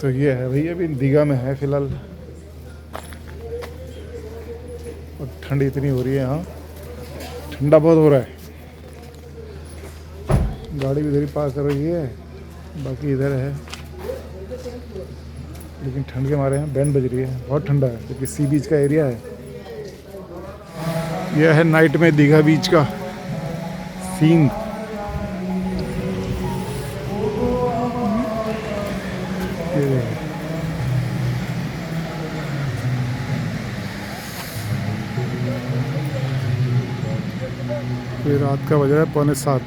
तो ये है भैया, अभी दीघा में है फ़िलहाल। और ठंड इतनी हो रही है यहाँ, ठंडा बहुत हो रहा है। गाड़ी भी इधर ही पार्क कर रही है, बाकी इधर है, लेकिन ठंड के मारे यहाँ बैंड बज रही है, बहुत ठंडा है क्योंकि सी बीच का एरिया है। यह है नाइट में दीघा बीच का सीन। ये रात का बज रहा है 6:45।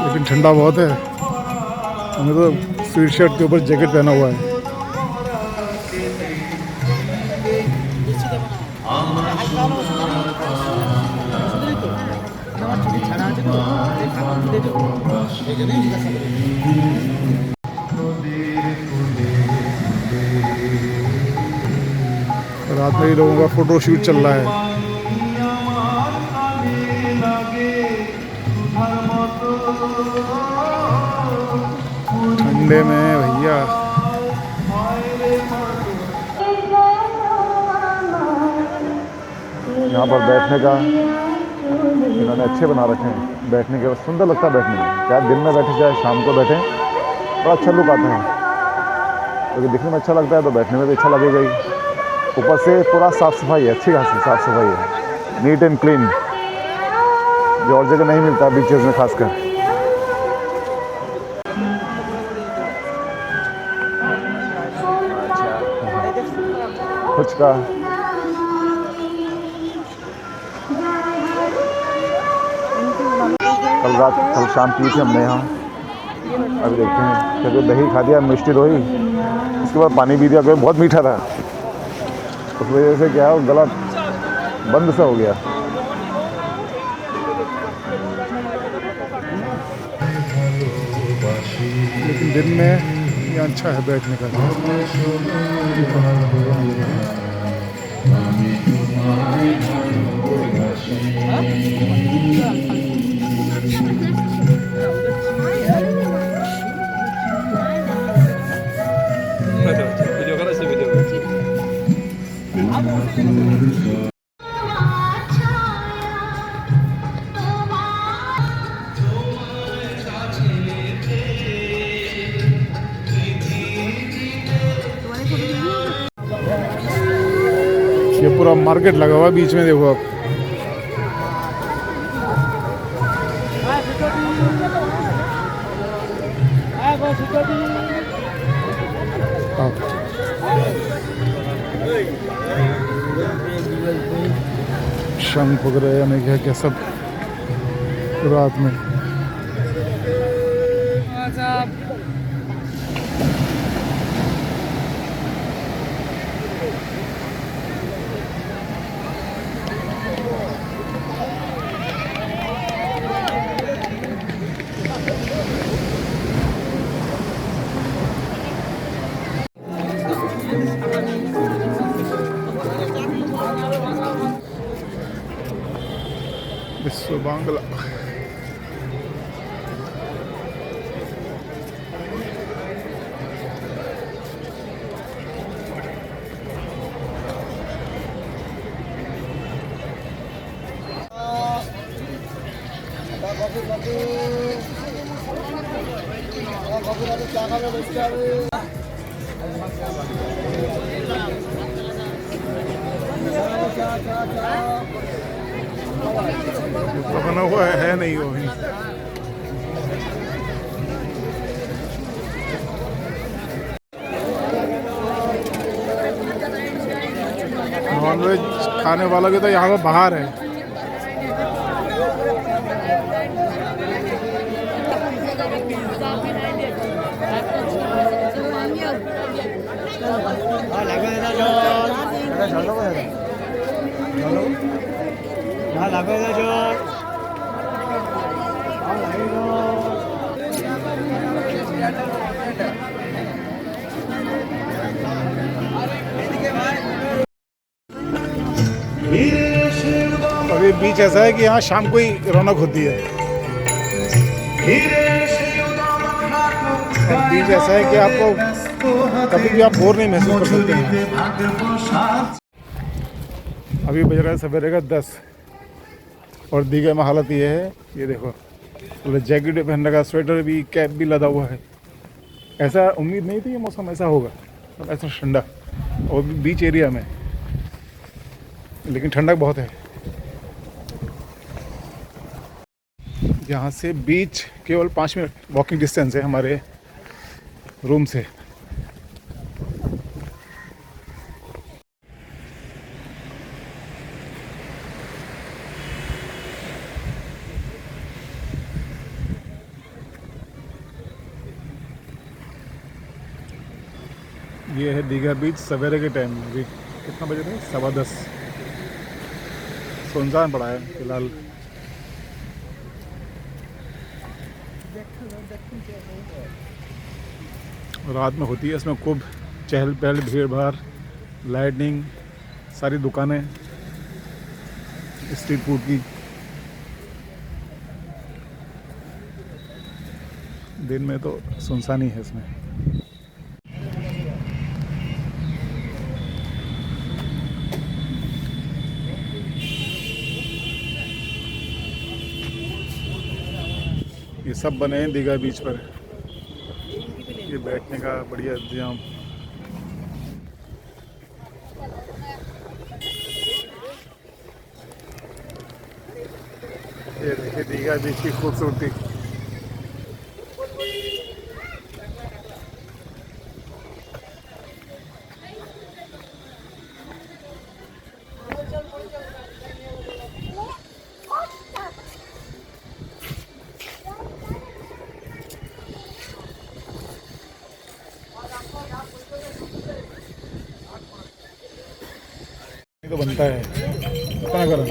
लेकिन ठंडा बहुत है, हमें तो स्वेट शर्ट के ऊपर जैकेट पहना हुआ है। रात में ही लोगों का फोटो शूट चल रहा है। ठंडे में भैया यहाँ पर बैठने का इन्होंने अच्छे बना रखे हैं, बैठने के सुंदर लगता है बैठने में, चाहे दिन में बैठे चाहे शाम को बैठे, बड़ा अच्छा लुक आता है। क्योंकि दिखने में अच्छा लगता है तो बैठने में भी अच्छा लगेगा ही। ऊपर से पूरा साफ़ सफाई है, अच्छी खासी साफ़ सफाई है, नीट एंड क्लीन, जो और जगह नहीं मिलता बीचेस में खासकर। फुचका कल शाम पी थी हमने यहाँ, अभी देखते हैं। फिर दही खा दिया, मिष्टी दोही, उसके बाद पानी पी दिया, क्योंकि बहुत मीठा था, उस वजह से क्या है गला बंद सा हो गया। लेकिन दिन में ये अच्छा है बैठने का। ये पूरा मार्केट लगा हुआ बीच में, देखो आप शंख वगैरह या नहीं क्या सब रात में। विश्व बांग्ला बना हुआ है नहीं वो भी। नॉनवेज खाने वाला भी तो यहाँ पर बाहर है। अभी बीच ऐसा है कि यहाँ शाम को ही रौनक होती है। और बीच ऐसा है कि आपको कभी भी आप बोर नहीं महसूस कर सकते हैं। अभी बज रहा है सवेरे का 10 और दीघा में हालत ये है, ये देखो मतलब जैकेट भी पहन रखा, स्वेटर भी, कैप भी लदा हुआ है। ऐसा उम्मीद नहीं थी ये मौसम ऐसा होगा, मतलब ऐसा ठंडा और बीच एरिया में, लेकिन ठंडक बहुत है। यहाँ से बीच केवल 5 मिनट वॉकिंग डिस्टेंस है हमारे रूम से। ये है दीघा बीच सवेरे के टाइम में। अभी कितना बजे थे? 10:15। सुनसान पड़ा है फिलहाल। रात में होती है इसमें खूब चहल पहल, भीड़ भाड़, लाइटनिंग, सारी दुकानें स्ट्रीट फूड की। दिन में तो सुनसान ही है इसमें। ये सब बने हैं दीघा बीच पर। ये बैठने का बढ़िया इंतजाम। ये देखिए दीघा बीच की खूबसूरती। तो बनता है क्या करें।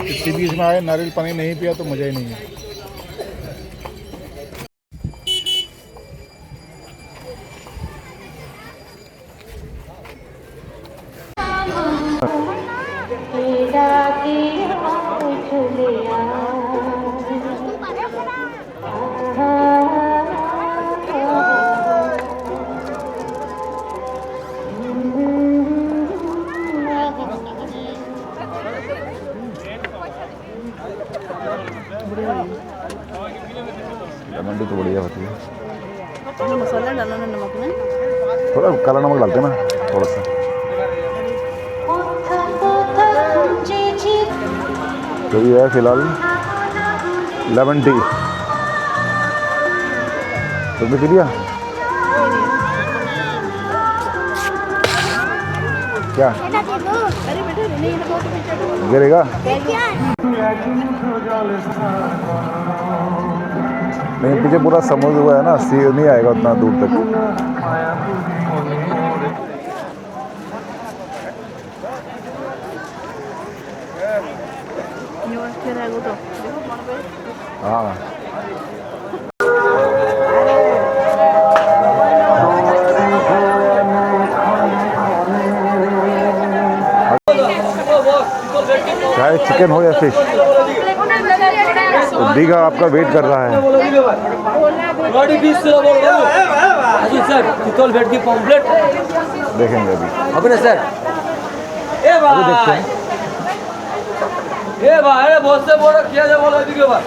इसी बीच में आए, नारियल पानी नहीं पिया तो मज़ा ही नहीं है। लेमन टी तो बढ़िया होती है। मसाला डालो ना नमक में, थोड़ा काला नमक डालते हैं ना, थोड़ा सा। तो ये है फिलहाल लेमन टी। तुमने पी लिया क्या? गिरेगा नहीं, पीछे पूरा समुद्र हुआ है ना, सी नहीं आएगा उतना दूर तक। हाँ चाहे चिकन हो या फिश, तो दीघा आपका वेट कर रहा है। देखेंगे अभी सर अभी देखते हैं। ए भाई बहुत से बोला किया जा बोला के बाद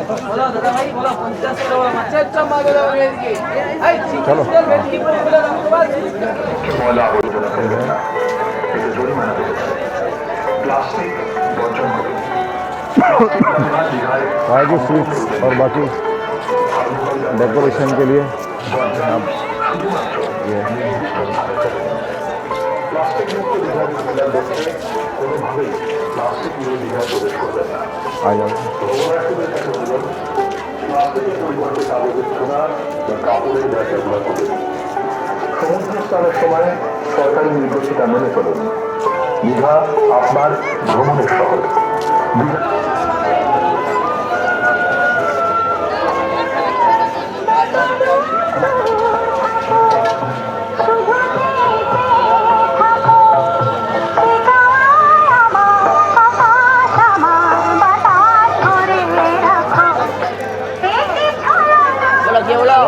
बोला दादा भाई बोला 50 किलो अच्छा अच्छा मांगे जा रहे हैं आई चलो बैठ की पूरी बोला के बाद जोड़ी माना प्लास्टिक बर्तन काजू स्वीट्स और बाकी डेकोरेशन के लिए आप ये आ जाओ। সমুদ্রস্নানের সময় সরকারি নির্দেশিকা মেনে চলুন। দীঘা আপনার ভ্রমণের শহর।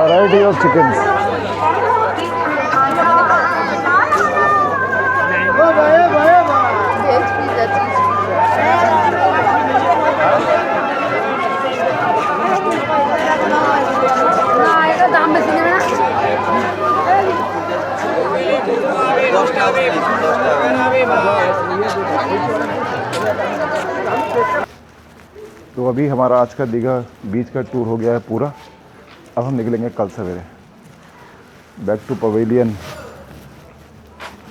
Variety of chickens. Veg pizza, cheese pizza. না, এটা দাম বেশি নেবে না? तो अभी हमारा आज का दीघा बीच का टूर हो गया है पूरा। अब हम निकलेंगे कल सवेरे बैक टू पवेलियन।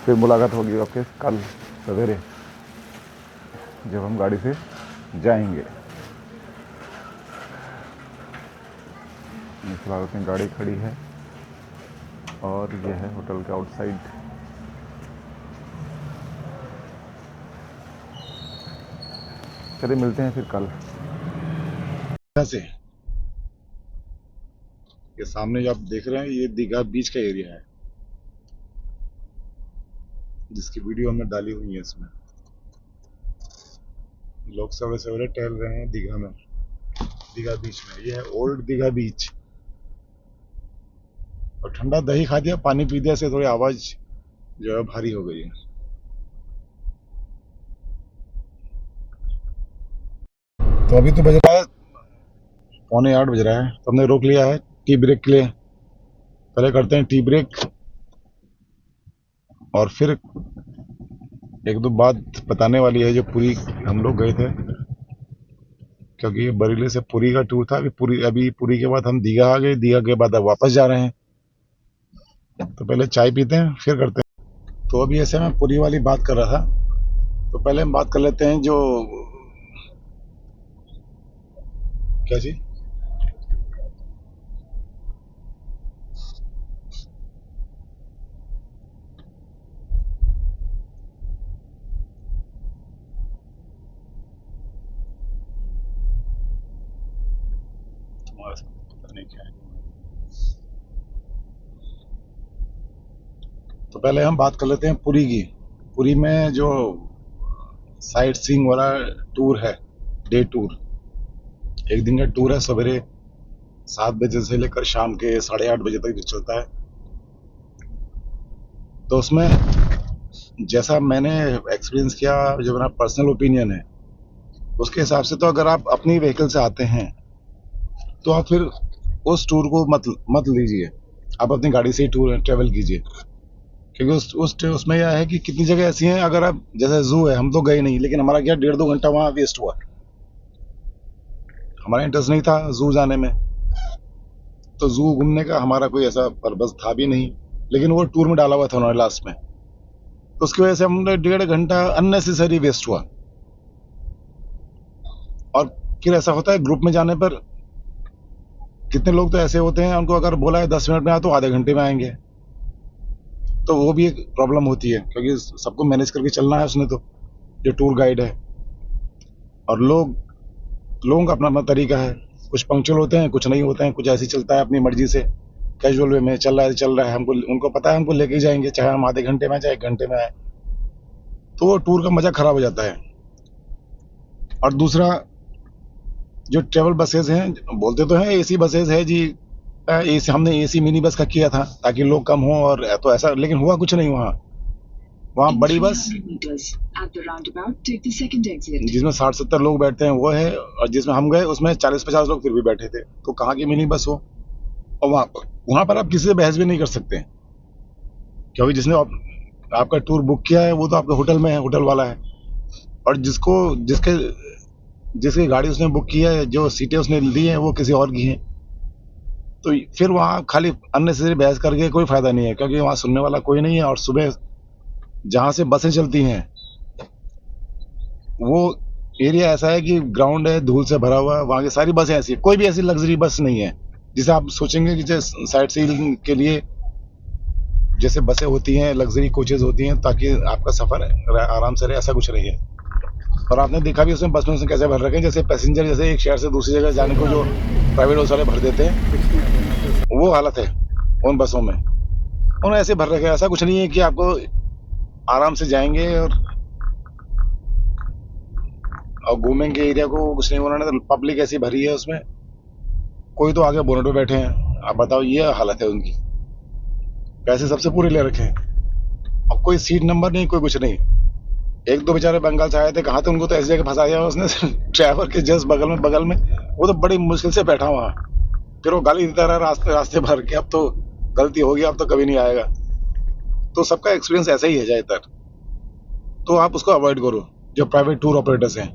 फिर मुलाकात होगी आपके कल सवेरे जब हम गाड़ी से जाएंगे। फिलहाल अपनी गाड़ी खड़ी है और ये है होटल के आउटसाइड। चलिए मिलते हैं फिर कल। से ये सामने जो आप देख रहे हैं ये दीघा बीच का एरिया है जिसकी वीडियो हमने डाली हुई है। इसमें लोग सवेरे सवेरे टहल रहे हैं दीघा में, दीघा बीच में। ये है ओल्ड दीघा बीच। और ठंडा दही खा दिया, पानी पी दिया से थोड़ी आवाज जो है भारी हो गई है। तो अभी तो बज रहा है 7:45 बज रहा है। तो हमने रोक लिया है टी ब्रेक के लिए। पहले करते हैं टी ब्रेक और फिर एक दो बात बताने वाली है जो पुरी हम लोग गए थे, क्योंकि ये बरेली से पुरी का टूर था। अभी पुरी के बाद हम दीघा आ गए, दीघा के बाद अब वापस जा रहे हैं। तो पहले चाय पीते हैं फिर करते हैं। तो अभी ऐसे मैं पुरी वाली बात कर रहा था, तो पहले हम बात कर लेते हैं जो क्या जी पता नहीं क्या है। तो पहले हम बात कर लेते हैं पुरी की। पुरी में जो साइट सीइंग वाला टूर है, डे टूर, एक दिन का टूर है। सवेरे 7 बजे से लेकर शाम के 8:30 बजे तक चलता है। तो उसमें जैसा मैंने एक्सपीरियंस किया, जो मेरा पर्सनल ओपिनियन है उसके हिसाब से, तो अगर आप अपनी व्हीकल से आते हैं तो आप फिर उस टूर को मत लीजिए। आप अपनी गाड़ी से ही टूर ट्रेवल कीजिए, क्योंकि उसमें यह है कि कितनी जगह ऐसी हैं, अगर आप जैसे जू है, हम तो गए नहीं, लेकिन हमारा क्या 1.5-2 घंटा वहाँ वेस्ट हुआ। हमारा इंटरेस्ट नहीं था जू जाने में, तो जू घूमने का हमारा कोई ऐसा पर्पस था भी नहीं, लेकिन वो टूर में डाला हुआ था उन्होंने लास्ट में। तो उसकी वजह से हमने 1.5 घंटा अननेसेसरी वेस्ट हुआ। और फिर ऐसा होता है ग्रुप में जाने पर, कितने लोग तो ऐसे होते हैं उनको अगर बोला है 10 मिनट में आ तो आधे घंटे में आएंगे। तो वो भी एक प्रॉब्लम होती है, क्योंकि सबको मैनेज करके चलना है उसने, तो जो टूर गाइड है। और लोगों का अपना अपना तरीका है, कुछ पंक्चुअल होते हैं, कुछ नहीं होते हैं, कुछ ऐसे ही चलता है अपनी मर्जी से, कैजुअल वे में चल रहा है। उनको पता है हमको लेके जाएंगे, चाहे हम आधे घंटे में चाहे 1 घंटे में आए। तो वो टूर का मजा खराब हो जाता है। और दूसरा, जो ट्रेवल बसेस हैं, बोलते तो हैं एसी बसेस है जी, एसी, हमने एसी मिनी बस का किया था ताकि लोग कम हो, और तो ऐसा, लेकिन हुआ कुछ नहीं। वहाँ बड़ी बस जिसमें 60-70 लोग बैठते हैं वो है, और जिसमें हम गए उसमें 40-50 लोग फिर भी बैठे थे। तो कहाँ की मिनी बस हो। और वहाँ पर आप किसी से बहस भी नहीं कर सकते, क्योंकि जिसने आपका टूर बुक किया है वो तो आपके होटल में है, होटल वाला है। और जिसके जिसकी गाड़ी उसने बुक की है, जो सीटें उसने ली हैं वो किसी और की हैं। तो फिर वहाँ खाली अननेसेसरी बहस करके कोई फायदा नहीं है, क्योंकि वहाँ सुनने वाला कोई नहीं है। और सुबह जहाँ से बसें चलती हैं वो एरिया ऐसा है कि ग्राउंड है, धूल से भरा हुआ है, वहाँ की सारी बसें ऐसी है, कोई भी ऐसी लग्जरी बस नहीं है जिसे आप सोचेंगे कि जैसे साइट सीइंग के लिए जैसे बसें होती हैं, लग्जरी कोचेज होती हैं ताकि आपका सफर आराम से रहे, ऐसा कुछ नहीं है। और आपने देखा भी उसमें बस में उसने कैसे भर रखे हैं, जैसे पैसेंजर जैसे एक शहर से दूसरी जगह जाने को जो प्राइवेट बस वाले भर देते हैं, वो हालत है उन बसों में। उन्होंने ऐसे भर रखे हैं, ऐसा कुछ नहीं है कि आपको आराम से जाएंगे और घूमेंगे एरिया को, कुछ नहीं। उन्होंने तो पब्लिक ऐसी भरी है उसमें, कोई तो आगे बोनट पे बैठे हैं। आप बताओ, ये हालत है उनकी। पैसे सबसे पूरे ले रखे हैं और कोई सीट नंबर नहीं, कोई कुछ नहीं। एक दो बेचारे बंगाल से आए थे, कहा थे उनको तो ऐसी जगह फंसा दिया उसने ड्राइवर के जस्ट बगल में वो तो बड़ी मुश्किल से बैठा वहाँ। फिर वो गाली देता रहा रास्ते भर के, अब तो गलती होगी, अब तो कभी नहीं आएगा। तो सबका एक्सपीरियंस ऐसा ही है ज़्यादातर। तो आप उसको अवॉइड करो, जो प्राइवेट टूर ऑपरेटर्स हैं।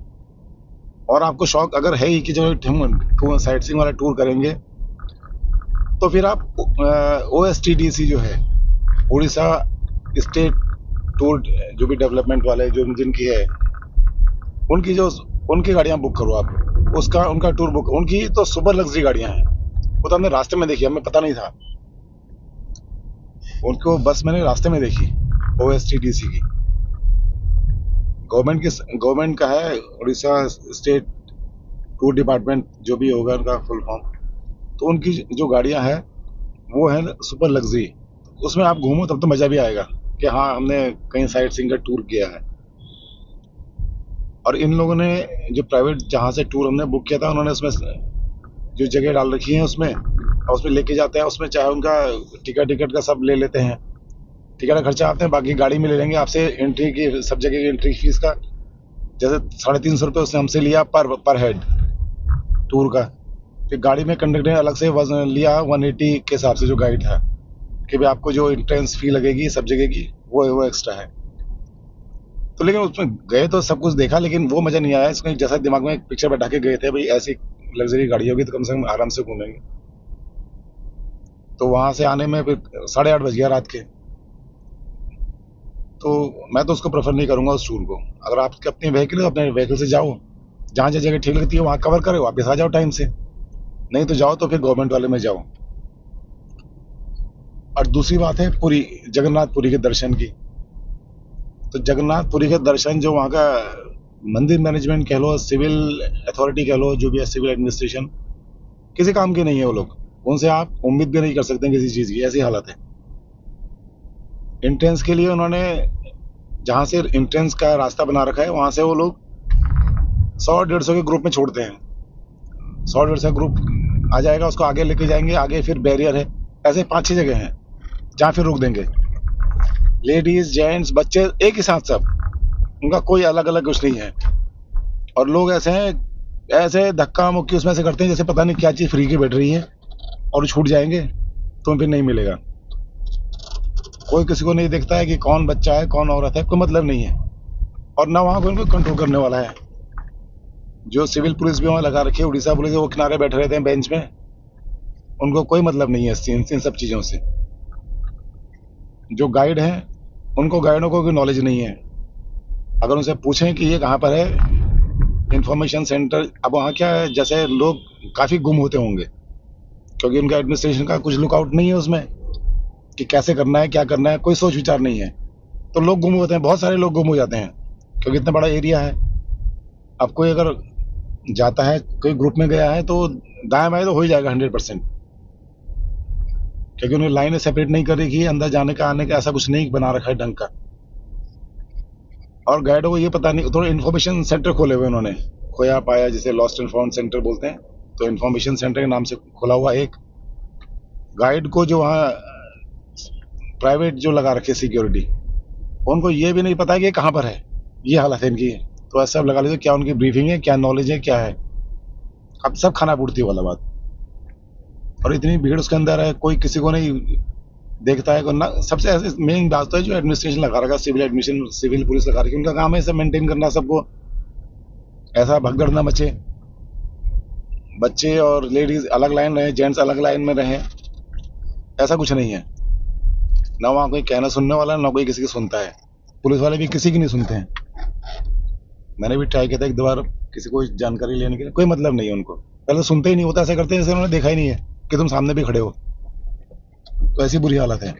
और आपको शौक अगर है ही कि जो हम साइट सीइंग वाला टूर करेंगे, तो फिर आप OSTDC जो है, उड़ीसा स्टेट टूर, जो भी डेवलपमेंट वाले जो जिनकी है, उनकी गाड़ियाँ बुक करो आप। उनका टूर बुक, उनकी तो सुपर लग्जरी गाड़ियाँ हैं। वो तो हमने रास्ते में देखी, हमें पता नहीं था। उनको बस मैंने रास्ते में देखी, OSTDC की। गवर्नमेंट का है, उड़ीसा स्टेट टूर डिपार्टमेंट, जो भी होगा उनका फुल फॉर्म। तो उनकी जो गाड़ियाँ हैं वो है सुपर लग्जरी। उसमें आप घूमो तब तो मज़ा भी आएगा कि हाँ, हमने कहीं साइट सीइंग का टूर किया है। और इन लोगों ने जो प्राइवेट जहाँ से टूर हमने बुक किया था, उन्होंने उसमें जो जगह डाल रखी है उसमें, और उसमें लेके जाते हैं। उसमें चाहे उनका टिकट का सब ले लेते हैं, टिकट का खर्चा आते हैं, बाकी गाड़ी में ले लेंगे आपसे एंट्री की, सब जगह की एंट्री फीस का। जैसे 350 रुपये उसने हमसे लिया पर हेड टूर का। फिर गाड़ी में कंडक्टर ने अलग से वजन लिया 180 के हिसाब से, जो गाइड था, कि भाई आपको जो एंट्रेंस फी लगेगी सब जगह की, वो एक्स्ट्रा है। तो लेकिन उसमें गए तो सब कुछ देखा, लेकिन वो मज़ा नहीं आया। इसमें जैसा दिमाग में एक पिक्चर बैठा के गए थे, भाई ऐसी लग्जरी गाड़ी होगी तो कम से कम आराम से घूमेंगे। तो वहाँ से आने में फिर 8:30 बज गया रात के। तो मैं तो उसको प्रेफर नहीं करूँगा उस टूर को। अगर आपकी अपनी व्हीकल है, अपने व्हीकल से जाओ, जहाँ जहाँ जगह ठीक लगती है वहाँ कवर करो, वापस आ जाओ टाइम से। नहीं तो जाओ तो फिर गवर्नमेंट वाले में जाओ। और दूसरी बात है पुरी, जगन्नाथपुरी के दर्शन की। तो जगन्नाथपुरी के दर्शन, जो वहाँ का मंदिर मैनेजमेंट कह लो, सिविल अथॉरिटी कह लो, जो भी है सिविल एडमिनिस्ट्रेशन, किसी काम के नहीं है वो लोग। उनसे आप उम्मीद भी नहीं कर सकते किसी चीज़ की, ऐसी हालत है। एंट्रेंस के लिए उन्होंने जहाँ से एंट्रेंस का रास्ता बना रखा है, वहाँ से वो लोग 100-150 के ग्रुप में छोड़ते हैं। 100-150 ग्रुप आ जाएगा, उसको आगे लेके जाएंगे, आगे फिर बैरियर है। ऐसे 5-6 जगह हैं जहाँ फिर रोक देंगे। लेडीज, जेंट्स, बच्चे एक ही साथ सब, उनका कोई अलग अलग कुछ नहीं है। और लोग ऐसे हैं, ऐसे धक्का मुक्की उसमें से करते हैं जैसे पता नहीं क्या चीज़ फ्री की बैठ रही है, और छूट जाएंगे तो फिर नहीं मिलेगा। कोई किसी को नहीं देखता है कि कौन बच्चा है, कौन औरत है, कोई मतलब नहीं है। और ना वहाँ कोई कंट्रोल करने वाला है। जो सिविल पुलिस भी वहाँ लगा रखी है, उड़ीसा पुलिस, वो किनारे बैठे रहते हैं बेंच में, उनको कोई मतलब नहीं है इन सब चीज़ों से। जो गाइड हैं, उनको गाइडों को कोई नॉलेज नहीं है। अगर उनसे पूछें कि ये कहाँ पर है, इंफॉर्मेशन सेंटर, अब वहाँ क्या है, जैसे लोग काफ़ी गुम होते होंगे, क्योंकि उनका एडमिनिस्ट्रेशन का कुछ लुकआउट नहीं है उसमें कि कैसे करना है, क्या करना है, कोई सोच विचार नहीं है। तो लोग गुम होते हैं, बहुत सारे लोग गुम हो जाते हैं, क्योंकि इतना बड़ा एरिया है। अब कोई अगर जाता है, कोई ग्रुप में गया है, तो दाएं बाएं तो हो ही जाएगा 100%, क्योंकि उन्हें लाइनें सेपरेट नहीं कर रखी है, अंदर जाने का आने का ऐसा कुछ नहीं बना रखा है ढंग का। और गाइडों को ये पता नहीं, थोड़े इन्फॉर्मेशन सेंटर खोले हुए उन्होंने, खोया पाया जिसे लॉस्ट एंड फाउंड सेंटर बोलते हैं, तो इन्फॉर्मेशन सेंटर के नाम से खोला हुआ एक। गाइड को जो वहाँ प्राइवेट जो लगा रखे सिक्योरिटी, उनको ये भी नहीं पता है कि ये कहाँ पर है, ये हालत है इनकी। तो ऐसा लगा लीजिए क्या उनकी ब्रीफिंग है, क्या नॉलेज है, क्या है। अब सब खाना पूर्ति वाला बात। और इतनी भीड़ उसके अंदर है, कोई किसी को नहीं देखता है ना। सबसे ऐसे मेन बात तो है जो एडमिनिस्ट्रेशन लगा रखा, सिविल एडमिशन, सिविल पुलिस लगा रखी, उनका काम है सब मेंटेन करना, सबको ऐसा भगदड़ न मचे, बच्चे और लेडीज अलग लाइन रहे, जेंट्स अलग लाइन में रहे, ऐसा कुछ नहीं है। ना वहाँ कोई कहना सुनने वाला, ना कोई किसी की सुनता है। पुलिस वाले भी किसी की नहीं सुनते हैं। मैंने भी ट्राई किया था एक दो बार किसी को जानकारी लेने के लिए, कोई मतलब नहीं है उनको। पहले तो सुनते ही नहीं, होता ऐसा करते हैं जैसे उन्होंने देखा ही नहीं है कि तुम सामने भी खड़े हो। तो ऐसी बुरी हालत है।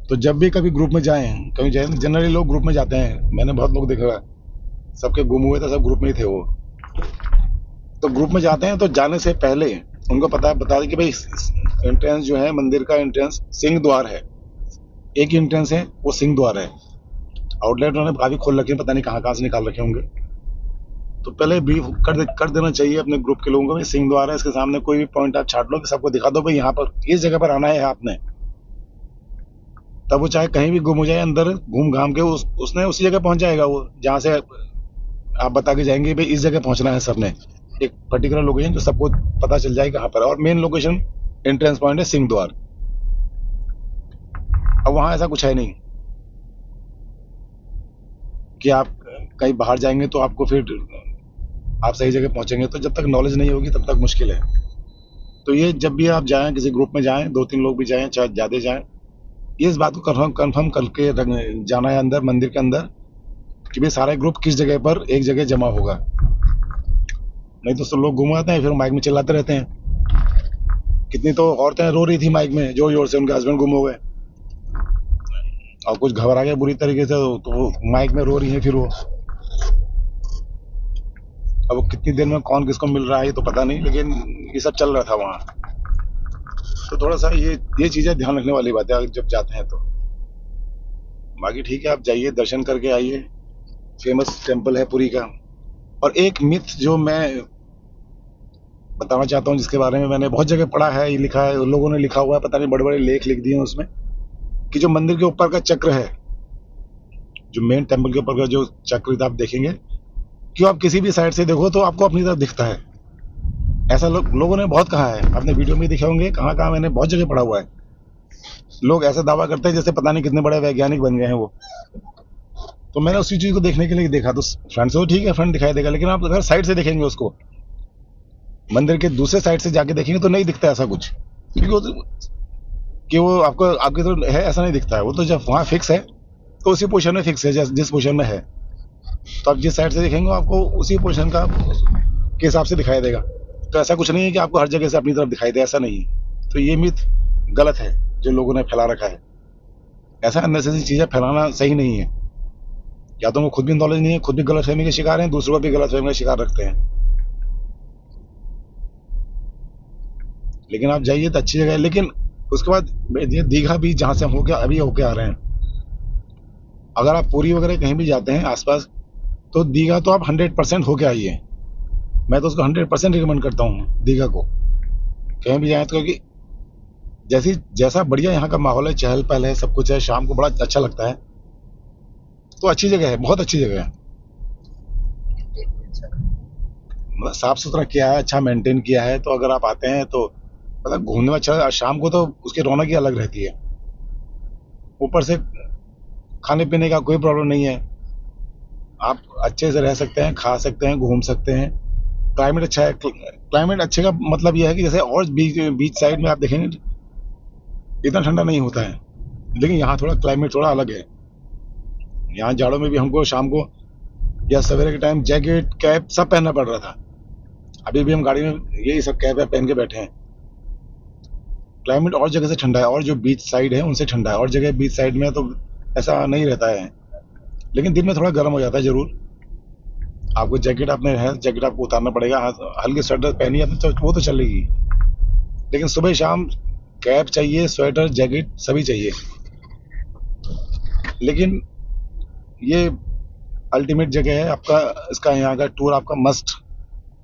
तो जब भी कभी ग्रुप में जाएं, कभी जाए, जनरली लोग ग्रुप में जाते हैं, मैंने बहुत लोग देखा है, सबके गुम हुए थे, सब ग्रुप में ही थे वो। तो ग्रुप में जाते हैं तो जाने से पहले उनको बता दें कि भाई एंट्रेंस जो है मंदिर का, एंट्रेंस सिंह द्वार है। एक ही एंट्रेंस है, वो सिंह द्वार है। आउटलेट उन्होंने काफी खोल रखे हैं, पता नहीं कहाँ कहाँ से निकाल रखे होंगे। तो पहले ब्रीफ कर देना चाहिए अपने ग्रुप के लोगों को, सिंह द्वार है, इसके सामने कोई भी पॉइंट आप छाट लो कि सबको दिखा दो भाई यहाँ पर इस जगह पर आना है आपने। तब वो चाहे कहीं भी गुम हो जाए, अंदर घूम घाम के उसने उसी जगह पहुंच जाएगा, वो जहाँ से आप बता के जाएंगे भाई इस जगह पहुंचना है सबने। एक पर्टिकुलर लोकेशन जो सबको पता चल जाए कहाँ पर है। और मेन लोकेशन एंट्रेंस पॉइंट है सिंह द्वार। अब वहां ऐसा कुछ है नहीं कि आप कहीं बाहर जाएंगे तो आपको फिर आप सही जगह पहुंचेंगे। तो जब तक नॉलेज नहीं होगी तब तक मुश्किल है। तो ये जब भी आप जाएं, किसी ग्रुप में जाएं, 2-3 लोग भी जाएं, चाहे ज्यादा जाएं, ये इस बात को कंफर्म करके जाना है अंदर मंदिर के अंदर कि भाई सारे ग्रुप किस जगह पर एक जगह जमा होगा। नहीं तो सब लोग घूम आते हैं, फिर माइक में चिल्लाते रहते हैं। कितनी तो औरतें रो रही थी माइक में जोर जोर से, उनके हस्बैंड गुम हो गए और कुछ घबरा गए बुरी तरीके से, तो वो माइक में रो रही है। फिर वो अब वो कितनी देर में कौन किसको मिल रहा है ये तो पता नहीं, लेकिन ये सब चल रहा था वहाँ। तो थोड़ा सा ये चीजें ध्यान रखने वाली बात है जब जाते हैं तो। बाकी ठीक है, आप जाइए, दर्शन करके आइए। फेमस टेम्पल है पुरी का। और एक मिथ जो मैं बताना चाहता हूँ, जिसके बारे में मैंने बहुत जगह पढ़ा है, ये लिखा है, लोगों ने लिखा हुआ है, पता नहीं बड़े बड़े लेख लिख दिए हैं उसमें, कि जो मंदिर के ऊपर का चक्र है, जो मेन टेम्पल के ऊपर का जो चक्र आप देखेंगे, क्यों आप किसी भी साइड से देखो तो आपको अपनी तरफ दिखता है। ऐसा लोगों ने बहुत कहा है, अपने वीडियो में दिखे होंगे, कहाँ मैंने बहुत जगह पढ़ा हुआ है। लोग ऐसा दावा करते हैं जैसे पता नहीं कितने बड़े वैज्ञानिक बन गए हैं वो। तो मैंने उसी चीज को देखने के लिए देखा। तो फ्रंट से तो ठीक है, फ्रंट दिखाई देगा, लेकिन आप अगर साइड से देखेंगे उसको, मंदिर के दूसरे साइड से जाके देखेंगे तो नहीं दिखता ऐसा कुछ, क्योंकि वो आपको आपकी तरफ है ऐसा नहीं दिखता है। वो तो जब वहाँ फिक्स है तो उसी पोजीशन में फिक्स है, जिस पोजीशन में है। तो आप जिस साइड से देखेंगे आपको उसी पोजीशन का के हिसाब से दिखाई देगा। तो ऐसा कुछ नहीं है कि आपको हर जगह से अपनी तरफ दिखाई दे, ऐसा नहीं है। तो ये मिथ गलत है जो लोगों ने फैला रखा है। ऐसा अननेसेसरी चीजें फैलाना सही नहीं है। या तो उनको खुद भी नॉलेज नहीं है, खुद भी गलतफहमी के शिकार हैं, दूसरों को भी गलतफहमी का शिकार रखते हैं। लेकिन आप जाइए तो अच्छी जगह है। लेकिन उसके बाद ये दीघा भी जहाँ से हम अभी होके आ रहे हैं, अगर आप पुरी वगैरह कहीं भी जाते हैं आसपास, तो दीघा तो आप 100% होके आइए। मैं तो उसको 100% रिकमेंड करता हूँ दीघा को, कहीं भी जाए तो। क्योंकि जैसा बढ़िया यहाँ का माहौल है, चहल पहल है, सब कुछ है, शाम को बड़ा अच्छा लगता है। तो अच्छी जगह है, बहुत अच्छी जगह है। मतलब साफ सुथरा किया है, अच्छा मेंटेन किया है। तो अगर आप आते हैं तो मतलब घूमने में अच्छा, शाम को तो उसकी रौनक ही अलग रहती है। ऊपर से खाने पीने का कोई प्रॉब्लम नहीं है, आप अच्छे से रह सकते हैं, खा सकते हैं, घूम सकते हैं। क्लाइमेट अच्छा है। क्लाइमेट अच्छे का मतलब यह है कि जैसे और बीच साइड में आप देखेंगे इतना ठंडा नहीं होता है, लेकिन यहाँ थोड़ा क्लाइमेट थोड़ा अलग है। यहाँ जाड़ों में भी हमको शाम को या सवेरे के टाइम जैकेट कैप सब पहनना पड़ रहा था। अभी भी हम गाड़ी में यही सब कैप पहन के बैठे हैं। क्लाइमेट और जगह से ठंडा है, और जो बीच साइड है उनसे ठंडा है। और जगह बीच साइड में तो ऐसा नहीं रहता है, लेकिन दिन में थोड़ा गर्म हो जाता है जरूर। आपको जैकेट जैकेट आपको उतारना पड़ेगा। हल्के स्वेटर पहनिए तो वो तो चलेगी, लेकिन सुबह शाम कैप चाहिए, स्वेटर, जैकेट सभी चाहिए। लेकिन ये अल्टीमेट जगह है आपका, इसका यहाँ का टूर आपका मस्ट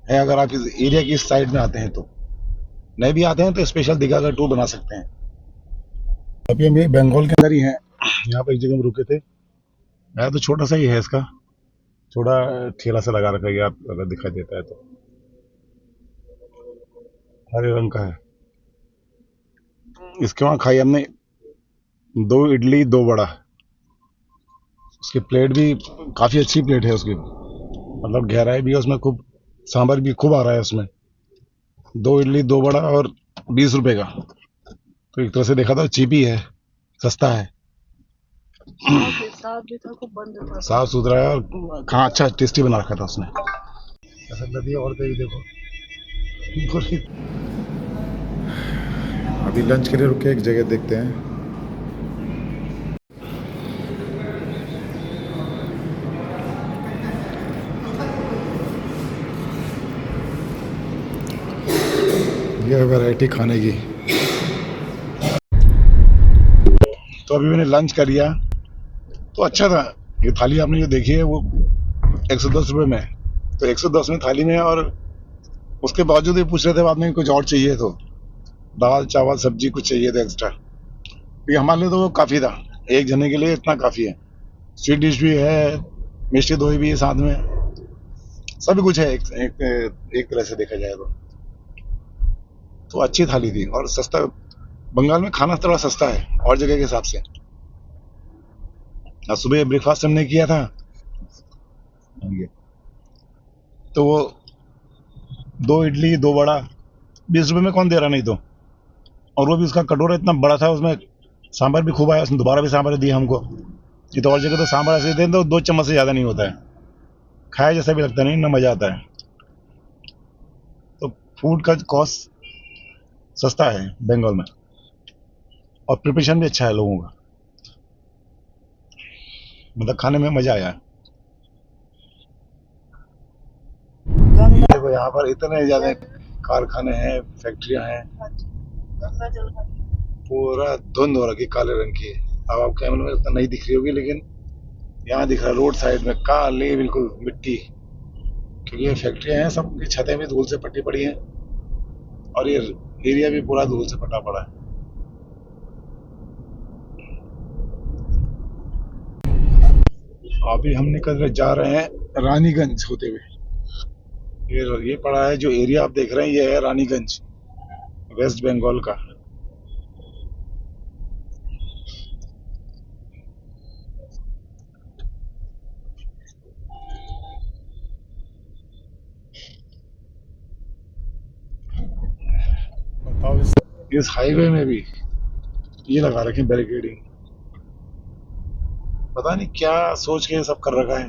है। अगर आप इस एरिया की इस साइड में आते हैं, तो नहीं भी आते हैं तो स्पेशल दीघा का टूर बना सकते हैं। अभी हम ये बंगाल के अंदर ही हैं। यहाँ पर एक जगह हम रुके थे। है तो छोटा सा ही है, इसका थोड़ा ठेला सा लगा रखा है, आप अगर दिखाई देता है तो हरे रंग का है। इसके वहाँ खाई हमने 2 इडली 2 वड़ा। उसकी प्लेट भी काफ़ी अच्छी प्लेट है उसकी। मतलब गहराई भी है उसमें, खूब सांभर भी खूब आ रहा है उसमें। 2 इडली 2 वड़ा और 20 रुपए का, तो एक तरह से देखा तो चीप ही है, सस्ता है, साफ सुथरा है और खाना अच्छा टेस्टी बना रखा था उसने। ऐसा लगती है और भी देखो। अभी लंच के लिए रुके, एक जगह देखते हैं। ये है वैरायटी खाने की। तो अभी मैंने लंच कर लिया, तो अच्छा था। ये थाली आपने जो देखी है वो 110 रुपये में, तो 110 में थाली में, और उसके बावजूद ये पूछ रहे थे बाद में कुछ और चाहिए, तो दाल चावल सब्जी कुछ चाहिए था एक्स्ट्रा। ये हमारे लिए तो वो काफ़ी था, एक जने के लिए इतना काफ़ी है। स्वीट डिश भी है, मिष्टी दोई भी है साथ में, सभी कुछ है एक तरह से देखा जाए तो अच्छी थाली थी और सस्ता। बंगाल में खाना थोड़ा सस्ता है और जगह के हिसाब से। आज सुबह ब्रेकफास्ट हमने किया था, तो वो 2 इडली 2 वड़ा 20 रुपए में कौन दे रहा, नहीं तो। और वो भी उसका कटोरा इतना बड़ा था, उसमें सांभर भी खूब आया, उसने दोबारा भी सांभर दिया हमको। ये तो और जगह तो सांभर ऐसे देते हैं तो 2 चम्मच से ज़्यादा नहीं होता है, खाया जैसा भी लगता नहीं, ना मज़ा आता है। तो फूड का कॉस्ट सस्ता है बंगाल में, और प्रिपरेशन भी अच्छा है लोगों का, मतलब खाने में मज़ा आया। देखो यहाँ पर इतने ज़्यादा कारखाने हैं, फैक्ट्रियाँ हैं, पूरा धुंध हो रखी काले रंग की। अब आप कैमरे में इतना नहीं दिख रही होगी, लेकिन यहाँ दिख रहा है रोड साइड में काले बिल्कुल मिट्टी, क्योंकि ये फैक्ट्रियाँ हैं, सबकी छतें भी धूल से पट्टी पड़ी हैं और ये एरिया भी पूरा धूल से पटा पड़ा है। अभी हम निकल जा रहे हैं रानीगंज होते हुए। ये पड़ा है जो एरिया आप देख रहे हैं, ये है रानीगंज, वेस्ट बंगाल का। बताओ इस हाईवे में भी ये लगा रखे बैरिकेडिंग, पता नहीं क्या सोच के सब कर रखा है।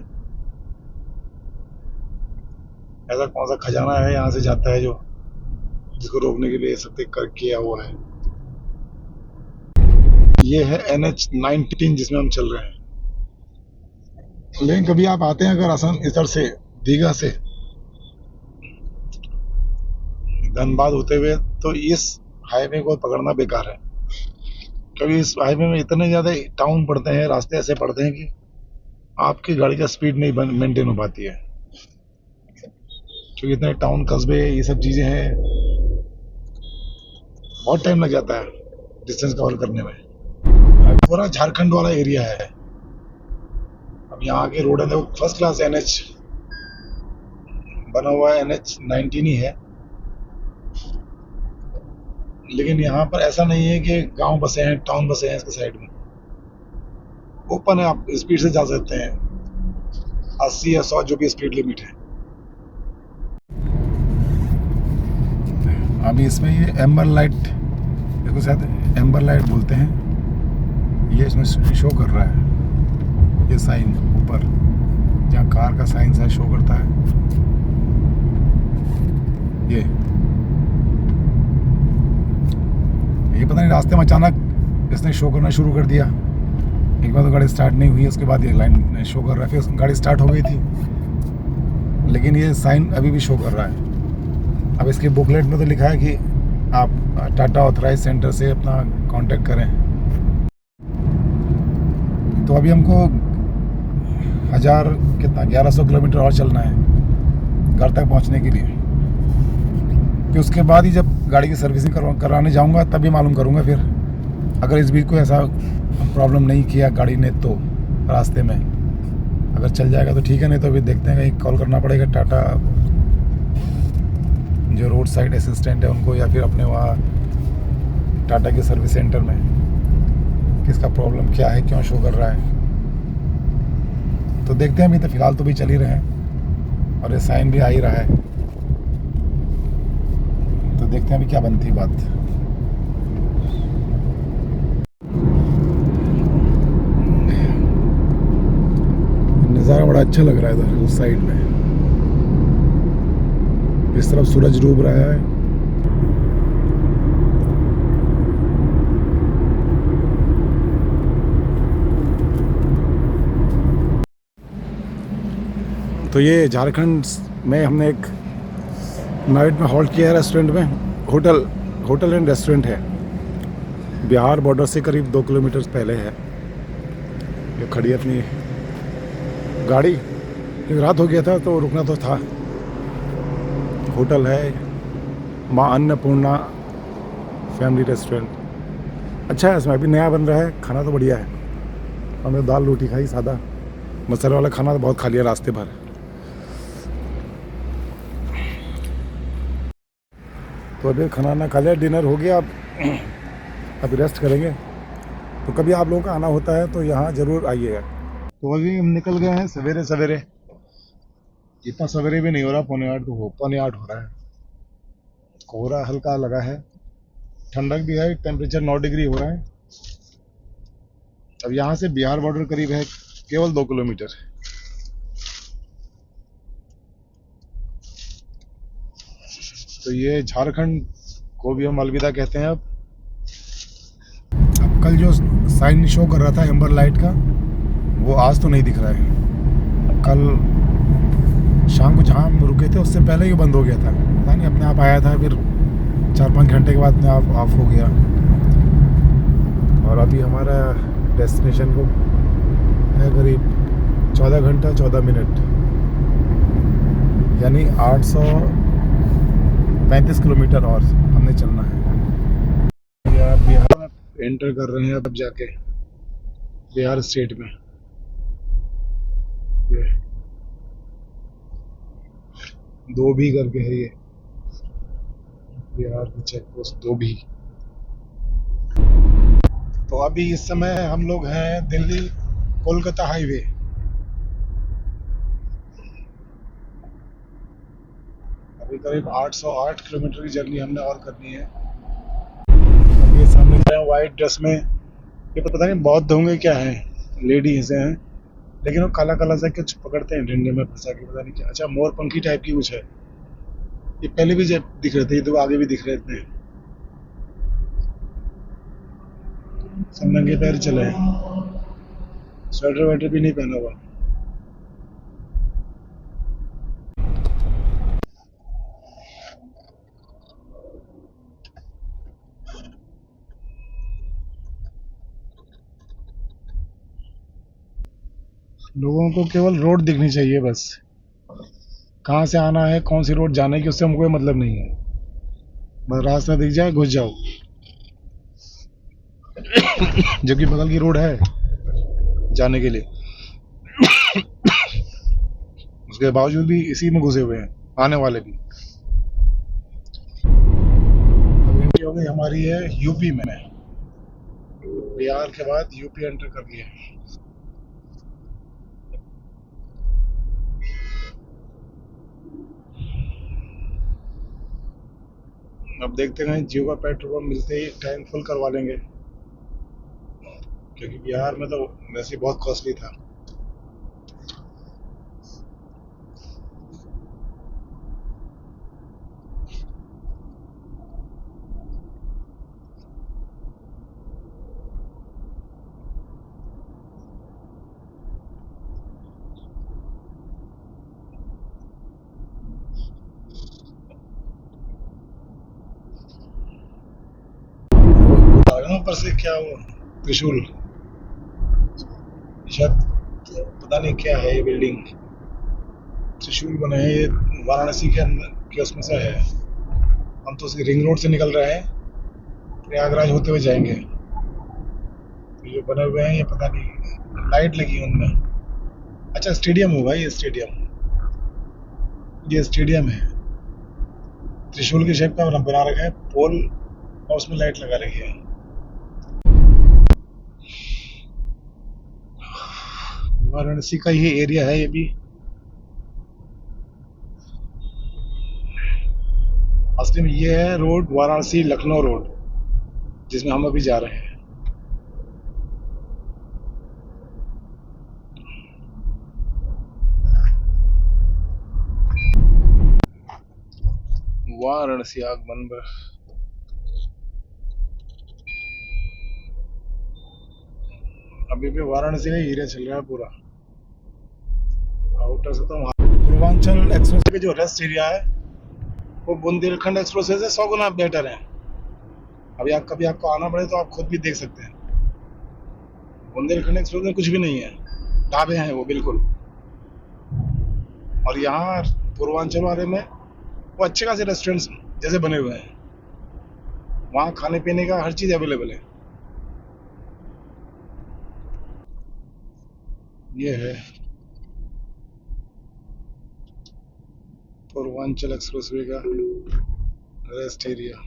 ऐसा कौन सा खजाना है यहाँ से जाता है जो जिसको रोकने के लिए सब कर किया हुआ है। ये है NH-19 जिसमें हम चल रहे हैं। लेकिन कभी आप आते हैं अगर असम इधर से दीघा से धनबाद होते हुए, तो इस हाईवे को पकड़ना बेकार है, क्योंकि इस हाईवे में इतने ज़्यादा टाउन पड़ते हैं, रास्ते ऐसे पड़ते हैं कि आपकी गाड़ी का स्पीड नहीं मेंटेन हो पाती है, क्योंकि इतने टाउन कस्बे ये सब चीज़ें हैं, बहुत टाइम लग जाता है डिस्टेंस कवर करने में। पूरा झारखंड वाला एरिया है। अब यहाँ के रोड है तो फर्स्ट क्लास NH बना हुआ है, NH-19 ही है, लेकिन यहाँ पर ऐसा नहीं है कि गांव बसे हैं, टाउन बसे हैं इसके साइड में। ओपन है, आप स्पीड से जा सकते हैं, 80 या 100 जो भी स्पीड लिमिट है। अभी इसमें ये एम्बर लाइट, देखो शायद एम्बर लाइट बोलते हैं, ये इसमें शो कर रहा है। ये साइन ऊपर जहाँ कार का साइन सा शो करता है, ये पता नहीं रास्ते में अचानक इसने शो करना शुरू कर दिया। एक बार तो गाड़ी स्टार्ट नहीं हुई, उसके बाद ये लाइन शो कर रहा है, फिर गाड़ी स्टार्ट हो गई थी, लेकिन ये साइन अभी भी शो कर रहा है। अब इसके बुकलेट में तो लिखा है कि आप टाटा ऑथराइज सेंटर से अपना कांटेक्ट करें। तो अभी हमको 1100 किलोमीटर और चलना है घर तक पहुंचने के लिए। फिर उसके बाद ही जब गाड़ी की सर्विसिंग कराने जाऊंगा तभी मालूम करूंगा फिर, अगर इस बीच कोई ऐसा प्रॉब्लम नहीं किया गाड़ी ने तो रास्ते में अगर चल जाएगा तो ठीक है, नहीं तो अभी देखते हैं, कहीं कॉल करना पड़ेगा टाटा जो रोड साइड असिस्टेंट है उनको, या फिर अपने वहाँ टाटा के सर्विस सेंटर में किसका प्रॉब्लम क्या है, क्यों शो कर रहा है। तो देखते हैं, अभी तो फिलहाल तो भी चल ही रहे हैं। और ये साइन भी आ ही रहा है, तो देखते हैं अभी क्या बनती है बात। नज़ारा बड़ा अच्छा लग रहा है इधर उस साइड में, इस तरफ सूरज डूब रहा है। तो ये झारखंड में हमने एक नाइट में हॉल्ट किया है रेस्टोरेंट में, होटल एंड रेस्टोरेंट है, बिहार बॉर्डर से करीब 2 किलोमीटर पहले है। ये खड़ी है अपनी गाड़ी, क्योंकि रात हो गया था तो रुकना तो था। होटल है माँ अन्नपूर्णा फैमिली रेस्टोरेंट, अच्छा है। इसमें अभी नया बन रहा है, खाना तो बढ़िया है। हमने दाल रोटी खाई, सादा, मसाले वाला खाना तो बहुत खा लिया रास्ते भर। तो अभी खाना ना खा लिया, डिनर हो गया, अब रेस्ट करेंगे। तो कभी आप लोगों का आना होता है तो यहाँ ज़रूर आइएगा। तो अभी हम निकल गए हैं सवेरे सवेरे, इतना सवेरे भी नहीं हो रहा, 7:45 तो 7:45 हो रहा है। कोहरा हल्का लगा है, ठंडक भी है, टेम्परेचर 9 डिग्री हो रहा है। अब यहाँ से बिहार बॉर्डर करीब है केवल 2 किलोमीटर। तो ये झारखंड को भी हम अलविदा कहते हैं अब कल जो साइन शो कर रहा था एम्बर लाइट का, वो आज तो नहीं दिख रहा है। कल शाम को जहाँ हम रुके थे उससे पहले ही बंद हो गया था, पता नहीं अपने आप आया था, फिर 4-5 घंटे के बाद अपने आप ऑफ हो गया। और अभी हमारा डेस्टिनेशन को है करीब 14 घंटा 14 मिनट, यानी 835 किलोमीटर और हमने चलना है। बिहार में एंटर कर रहे हैं अब जाके, बिहार स्टेट में। ये दोभी करके है ये बिहार की चेक पोस्ट दोभी। तो अभी इस समय हम लोग हैं दिल्ली कोलकाता हाईवे। अभी करीब 808 किलोमीटर की जर्नी हमने और करनी है। अब ये सामने वाइट ड्रेस में, ये तो पता नहीं बौद्ध होंगे क्या है, लेडीज हैं, लेकिन वो काला काला सा कुछ पकड़ते हैं डंडे में फंसा के, पता नहीं क्या। अच्छा, मोरपंखी टाइप की कुछ है। ये पहले भी दिख रहे थे, ये तो आगे भी दिख रहे थे। सब नंगे पैर चले हैं, स्वेटर वेटर भी नहीं पहना हुआ। लोगों को केवल रोड दिखनी चाहिए बस, कहाँ से आना है, कौन सी रोड जाने की, उससे हमको कोई मतलब नहीं है। बस रास्ता दिख जाए घुस जाओ। जबकि बगल की रोड है जाने के लिए, उसके बावजूद भी इसी में घुसे हुए हैं आने वाले भी। अब एंट्री हो गई हमारी है यूपी में, बिहार के बाद यूपी एंटर कर लिया। अब देखते हैं जियो का पेट्रोल पंप मिलते ही टैंक फुल करवा लेंगे, क्योंकि बिहार में तो वैसे बहुत कॉस्टली था। ऊपर से क्या वो त्रिशूल, शायद पता नहीं क्या है ये बिल्डिंग, त्रिशूल बने हैं। ये वाराणसी के अंदर के उसमें से है। हम तो रिंग रोड से निकल रहे हैं, प्रयागराज होते हुए जाएंगे। तो ये बने हुए हैं, ये पता नहीं लाइट लगी है उनमें। अच्छा, स्टेडियम होगा ये, स्टेडियम है। त्रिशूल की शेप का बना रखा है पोल, और उसमें लाइट लगा रखी है। वाराणसी का ही एरिया है ये भी। असली में ये है रोड वाराणसी लखनऊ रोड, जिसमें हम अभी जा रहे हैं। वाराणसी आगमन पर अभी भी वाराणसी का एरिया चल रहा है पूरा। आउटर से तो पूर्वांचल एक्सप्रेस के जो रेस्ट एरिया है वो बुंदेलखंड एक्सप्रेस से 100 गुना बेटर है। अभी आप कभी आपको आना पड़े तो आप खुद भी देख सकते हैं। बुंदेलखंड एक्सप्रेस में कुछ भी नहीं है, ढाबे हैं वो बिल्कुल। और यहाँ पूर्वांचल वाले में वो अच्छे खासे रेस्टोरेंट्स जैसे बने हुए हैं, वहाँ खाने पीने का हर चीज़ अवेलेबल है। ये है पूर्वांचल एक्सप्रेसवे का रेस्ट एरिया।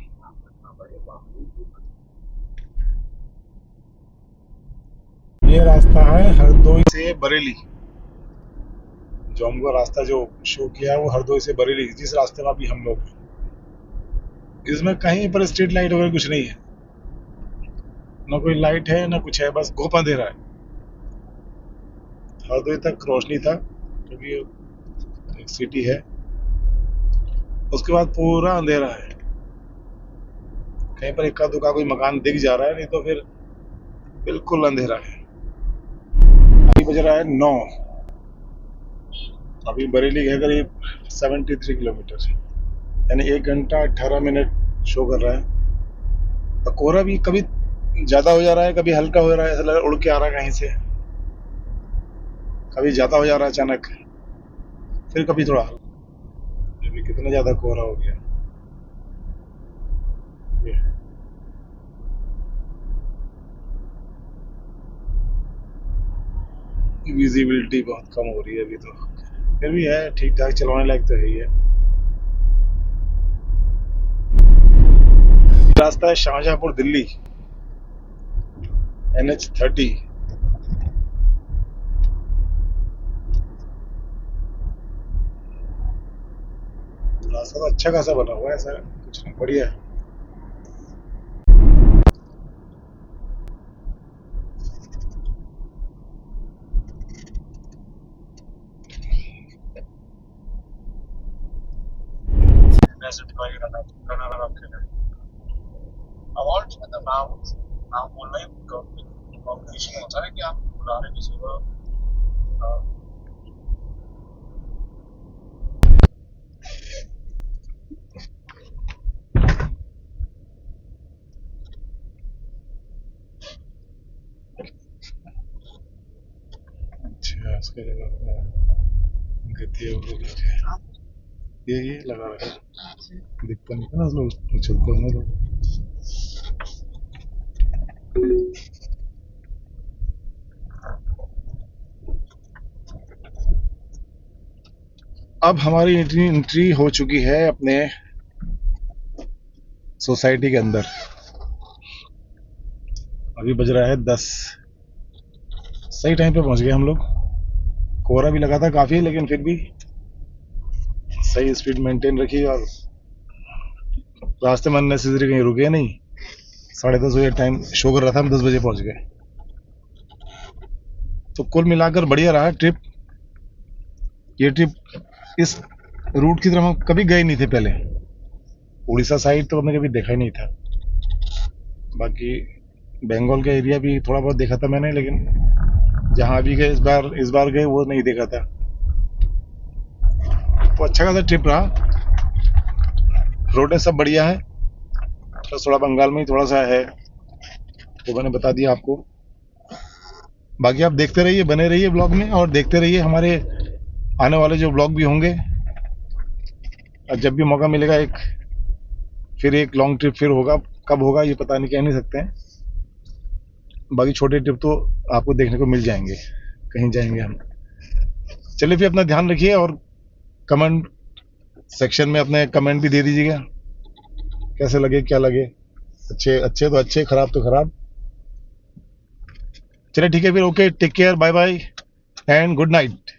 ये रास्ता है हरदोई से बरेली। जो हमको रास्ता जो शो किया है वो हरदोई से बरेली, जिस रास्ते में अभी हम लोग हैं। इसमें कहीं पर स्ट्रीट लाइट वगैरह कुछ नहीं है, ना कोई लाइट है ना कुछ है, बस घोप अंधेरा है। हरदोई तक रोशनी था क्योंकि एक सिटी है, उसके बाद पूरा अंधेरा है। कहीं पर इक्का दुक्का कोई मकान दिख जा रहा है, नहीं तो फिर बिल्कुल अंधेरा है। अभी बज रहा है 9। अभी बरेली है करीब 73 किलोमीटर, यानी 1 घंटा 18 मिनट शो कर रहा है। और कोहरा भी कभी ज़्यादा हो जा रहा है, कभी हल्का हो रहा है, ऐसा लग रहा है उड़ के आ रहा है कहीं से। कभी ज़्यादा हो जा रहा है अचानक, फिर कभी थोड़ा। अभी कितना ज़्यादा कोहरा हो गया। विजिबिलिटी बहुत कम हो रही है अभी तो, फिर भी है ठीक ठाक, चलवाने लायक तो है ही है। रास्ता है शाहजहांपुर दिल्ली, NH30। रास्ता तो अच्छा खासा बना हुआ है, ऐसा कुछ नहीं, बढ़िया है। अवार्ड मतलब नाम बोलना ही कॉम्पिटिशन होता है कि आप बुला रहे किसी को। अच्छा, उसके जगह गति ये लगा रहा है, दिखता नहीं था ना लोग चलते होंगे तो। अब हमारी एंट्री हो चुकी है अपने सोसाइटी के अंदर। अभी बज रहा है 10। सही टाइम पे पहुंच गए हम लोग। कोहरा भी लगा था काफी, लेकिन फिर भी सही स्पीड मेंटेन रखी और रास्ते में अननेसेसरी कहीं रुके नहीं। 10:30 बजे टाइम शो कर रहा था, हम 10 बजे पहुंच गए। तो कुल मिलाकर बढ़िया रहा ट्रिप। ये ट्रिप इस रूट की तरफ हम कभी गए नहीं थे पहले। उड़ीसा साइड तो हमने कभी देखा ही नहीं था। बाकी बंगाल का एरिया भी थोड़ा बहुत देखा था मैंने, लेकिन जहाँ भी गए इस बार गए वो नहीं देखा था। तो अच्छा खासा ट्रिप रहा। रोडें सब बढ़िया है, तो थोड़ा बंगाल में ही थोड़ा सा है तो मैंने बता दिया आपको। बाकी आप देखते रहिए, बने रहिए ब्लॉग में, और देखते रहिए हमारे आने वाले जो ब्लॉग भी होंगे। और जब भी मौका मिलेगा फिर एक लॉन्ग ट्रिप फिर होगा। कब होगा ये पता नहीं, कह नहीं सकते हैं। बाकी छोटे ट्रिप तो आपको देखने को मिल जाएंगे, कहीं जाएंगे हम। चलिए फिर अपना ध्यान रखिए, और कमेंट सेक्शन में अपने कमेंट भी दे दीजिएगा, कैसे लगे क्या लगे। अच्छे तो अच्छे, खराब तो खराब। चलिए ठीक है फिर, okay, take care, bye bye and good night.